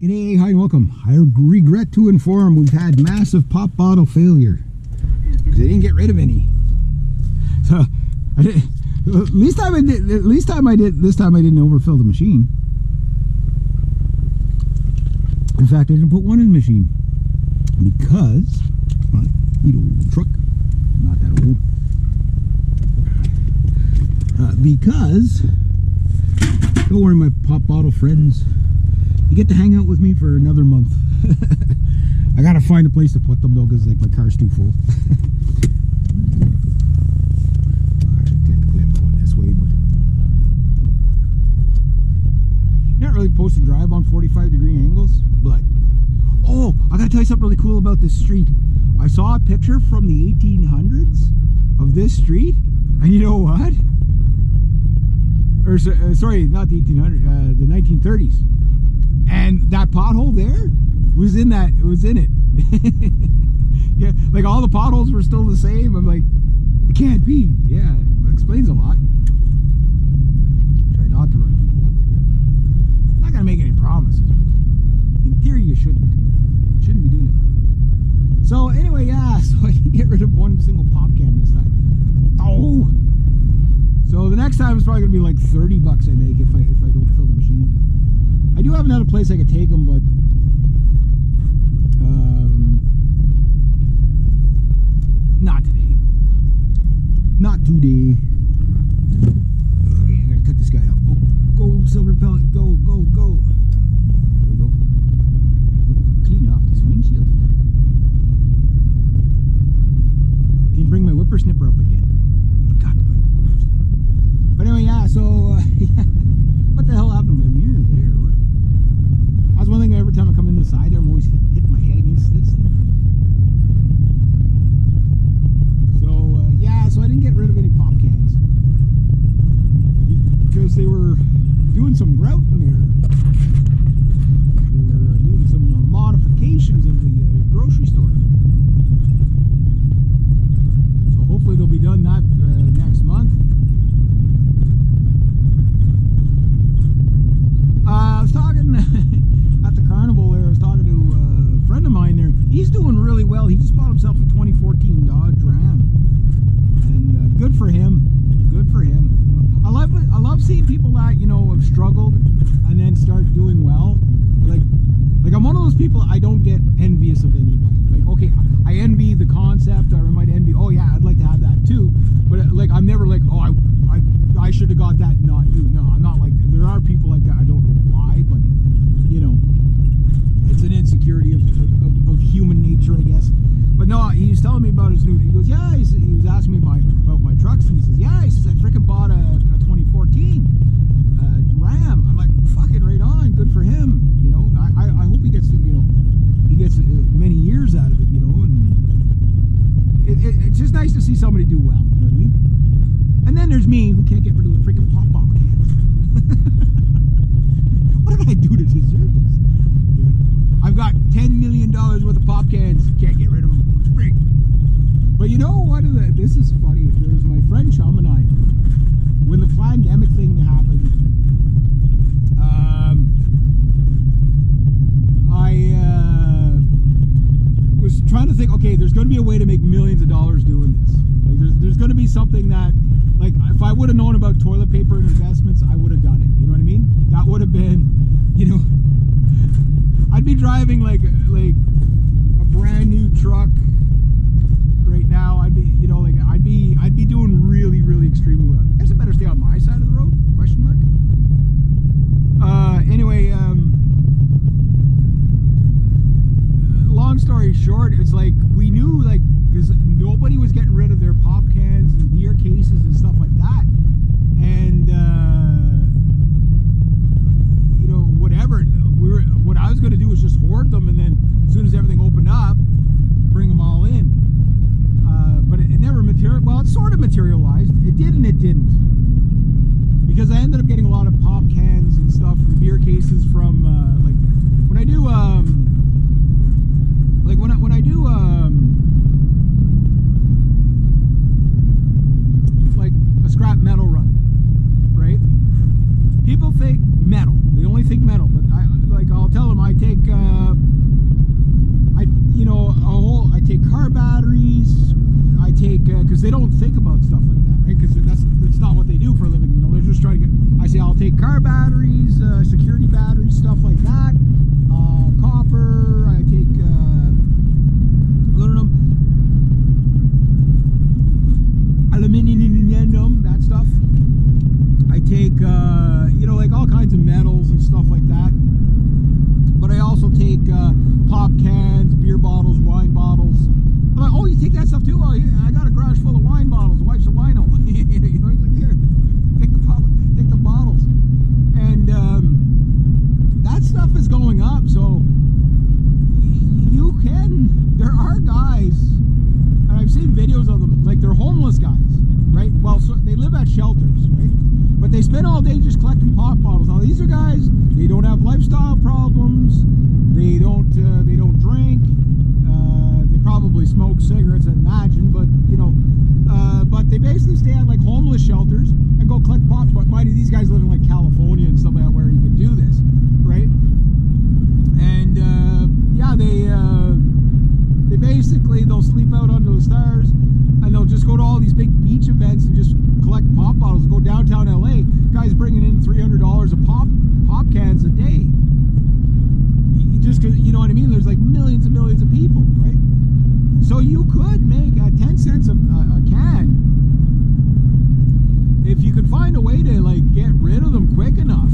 G'day, hi and welcome. I regret to inform we've had massive pop bottle failure because they didn't get rid of any. So this time I didn't overfill the machine. In fact, I didn't put one in the machine because old truck, not that old. Because don't worry, my pop bottle friends. You get to hang out with me for another month. I gotta find a place to put them though, because like my car's too full. Technically I'm going this way, but you're not really supposed to drive on 45-degree angles. But oh, I gotta tell you something really cool about this street. I saw a picture from the 1800s of this street, and you know what? Or sorry, not the 1800s, the 1930s. And that pothole there was in that. It was in it. Yeah, like all the potholes were still the same. I'm like, it can't be. Yeah, it explains a lot. Try not to run people over here. I'm not gonna make any promises. In theory, you shouldn't. You shouldn't be doing that. So anyway, yeah. So I didn't get rid of one single pop can this time. Oh. So the next time it's probably gonna be like $30 I make if I don't fill the machine. I do have another place I could take them, but not today. Not today. Okay, I'm gonna cut this guy out. Oh, go, silver pellet. Go, go, go. There we go. Clean off this windshield. I didn't bring my whippersnipper up again. Forgot to bring my whippersnipper. But anyway, yeah, so what the hell happened to my mirror there? What? That's one thing, every time I come in the side, I'm always hitting my head against this thing. So, yeah, so I didn't get rid of any pop cans. Because they were doing some grout in there. They were doing some modifications in the grocery store. So hopefully they'll be done that next month. I was talking at the carnival there. I was talking to a friend of mine there. He's doing really well. He just bought himself a 2014 Dodge Ram, and good for him. Good for him. You know, I love seeing people that have struggled and then start doing well. Like I'm one of those people. I don't get envious of anybody. Like, okay, I envy the concept, or I might envy. Oh yeah, I'd like to have that too. But like, I'm never like, oh, I should have got that, not you. No, I'm not like that. There are people like that. I don't know why, but it's an insecurity of human nature, I guess. But no, he was telling me about his new. He goes, yeah. He was asking me about my trucks, and he says, yeah. He says, I freaking bought a 2014 Ram. I'm like, fucking right on. Good for him. And I hope he gets he gets many years out of it. And it's just nice to see somebody do well. You know what I mean? And then there's me, who can't get rid of the freaking pop bottle cans. What did I do to deserve this? Yeah. I've got $10 million worth of pop cans. Can't get rid of them. Freak. But you know what? This is funny. There's my friend Chum and I. When the pandemic thing happened, I was trying to think. Okay, there's going to be a way to make millions of dollars doing this. Like, there's going to be something that. Like, if I would have known about toilet paper and investments, I would have done it. You know what I mean? That would have been, I'd be driving like a brand new truck right now. I'd be, I'd be doing really, really extremely well. I guess I better stay on my side of the road? Question mark. Anyway, long story short, it's like we knew, because nobody was getting rid of their pop cans and beer cases and stuff like that, and whatever. What I was going to do was just hoard them, and then as soon as everything opened up, bring them all in. But it never materialized. Well, it sort of materialized. It did and it didn't. because they don't think about stuff like that, right? Because that's not what they do for a living. You know, they're just trying to get. I say I'll take car batteries, security batteries, stuff like that, copper. I take aluminum, that stuff. I take you know, like all kinds of metals and stuff like that. But I also take pop cans, beer bottles, wine bottles. I'm like, oh, you take that stuff too? Oh, yeah, I got a garage full of wine bottles. The wife's a wino. You know, he's like, here, take the bottles. And that stuff is going up. So you can. There are guys, and I've seen videos of them. Like, they're homeless guys, right? Well, so they live at shelters, right? But they spend all day just collecting pop bottles. Now these are guys. They don't have lifestyle problems. They don't drink. They probably smoke cigarettes, I'd imagine. But you know, but they basically stay at like homeless shelters and go collect pop. But mind you, these guys live in like California and stuff like that, where you can do this, right? And yeah, they basically they'll sleep out under the stars, and they'll just go to all these big beach events and just collect pop bottles. Go downtown LA, guys bringing in $300 of pop cans a day. Just cause, you know what I mean? There's like millions and millions of people, right? So you could make 10 cents a can if you could find a way to like get rid of them quick enough.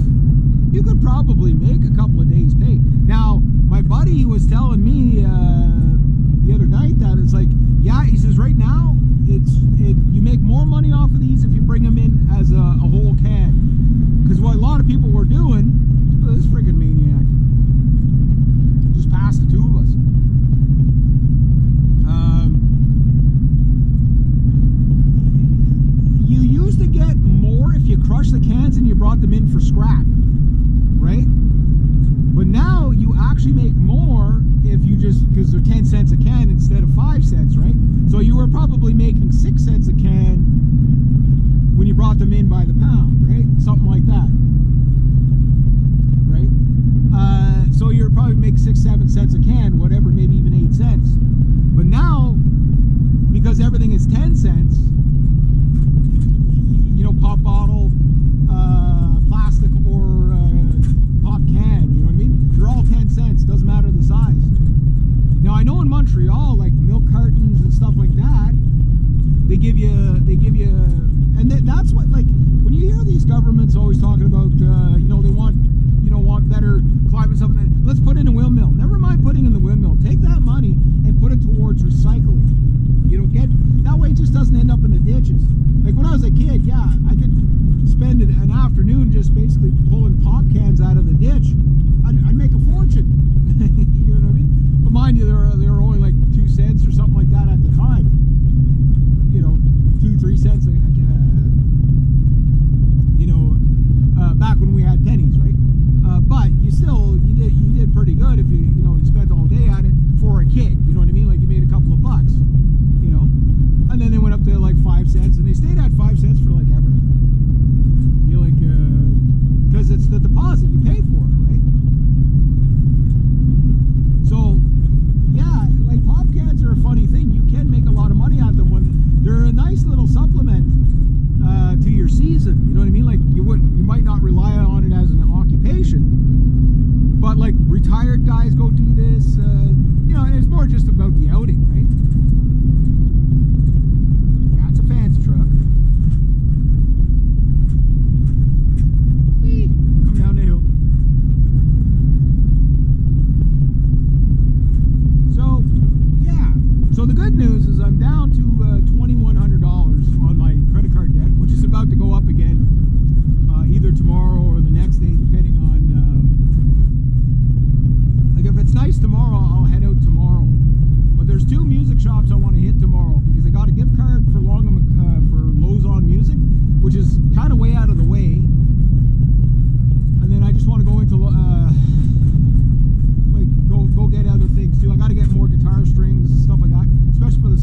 You could probably make a couple of days' pay. Now, my buddy was telling me the other night that it's like, yeah, he says right now you make more money off of these if you bring them in as a whole can. Because what a lot of people were doing, this friggin' maniac just passed the two of us. You used to get more if you crushed the cans and you brought them in for scrap, right? But now you actually make more if you just, because they're 10 cents a can instead of 5 cents, right? So you were probably making 6 cents a can when you brought them in by the pound, right? Something like that, right? So you're probably make 6-7 cents a can, whatever, maybe even 8 cents. But now, because everything is 10 cents, you know, pop bottle, plastic, or pop can, you know what I mean? They're all 10 cents, doesn't matter the size. Now I know in Montreal, like milk cartons and stuff like that, they give you, and that's what, like, when you hear these governments always talking about, you know, they want better climate stuff, let's put in a windmill. Never mind putting in the windmill. Take that money and put it towards recycling. You know, that way it just doesn't end up in the ditches. Like when I was a kid, yeah, I could spend an afternoon just basically pulling pop cans out of the ditch. I'd make a fortune. You know what I mean? But mind you, they were only like 2 cents or something like that at the time. You know, 2-3 cents. You know, back when we had pennies, right? But you did pretty good if you spent all day at it for a kid. You know what I mean? Like you made a couple of bucks. You know, and then they went up to like 5 cents, and they stayed at 5 cents for like ever. You like, because it's the deposit you pay for it, right? So yeah, like pop cans are a funny thing. You can make a lot of money at them when they're a nice little supplement to your season. You know what I mean? Like you might not rely on it as an occupation, but like retired guys go do this. You know, and it's more just about the outing, right? That's a fancy truck. Whee! Come down the hill. So yeah. So the good news is I'm down to $2,100 on my credit card debt, which is about to go up again either tomorrow or the next day, depending on like if it's nice tomorrow, I'll head out tomorrow. But there's 2 music shops I want to hit tomorrow because I got a gift card for Lowe's on Music, which is kind of way out of the way. And then I just want to go into like go get other things too. I got to get more guitar strings, stuff like that, especially for the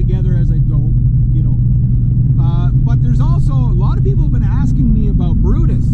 together as I'd go, you know. But there's also, a lot of people have been asking me about Brutus.